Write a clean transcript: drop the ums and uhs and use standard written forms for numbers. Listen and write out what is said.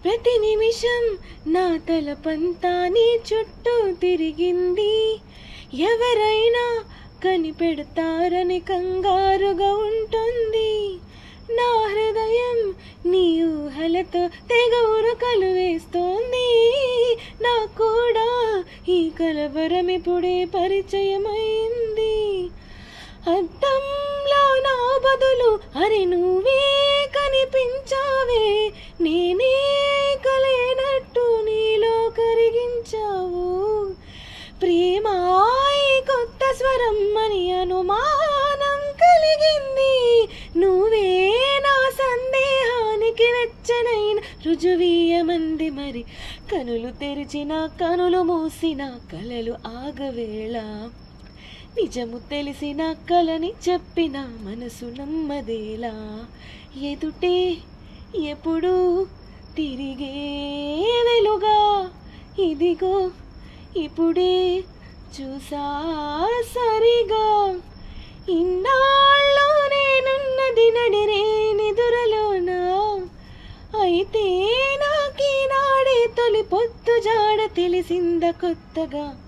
ప్రతి నిమిషం నా తలపంతా నీ చుట్టూ తిరిగింది. ఎవరైనా కనిపెడతారని కంగారుగా ఉంటుంది. నా హృదయం నీ ఊహలతో తెగ ఉరకలు వేస్తోంది. నా కూడా ఈ కలవరం ఇప్పుడే పరిచయమైంది. అద్దంలో నా బదులు అరే నువ్వే కనిపించావే. నేనే కలేనట్టు నీలో కరిగించావు. ప్రేమ ఈ కొత్త స్వరం అని అనుమానం కలిగింది. నువ్వే నా సందేహానికి వెచ్చనైన రుజువీయమంది. మరి కనులు తెరిచిన కనులు మూసిన కలలు ఆగవేళ. నిజము తెలిసిన కలని చెప్పిన మనసు నమ్మదేలా. ఎదుటే ఎప్పుడు తిరిగే వెలుగా ఇదిగో ఇప్పుడే చూసా సరిగా. ఇన్నాళ్ళు నేనున్నది నడిరే నిదురలోనా. అయితే నాకీనాడే తొలి పొత్తు జాడ తెలిసింద కొత్తగా.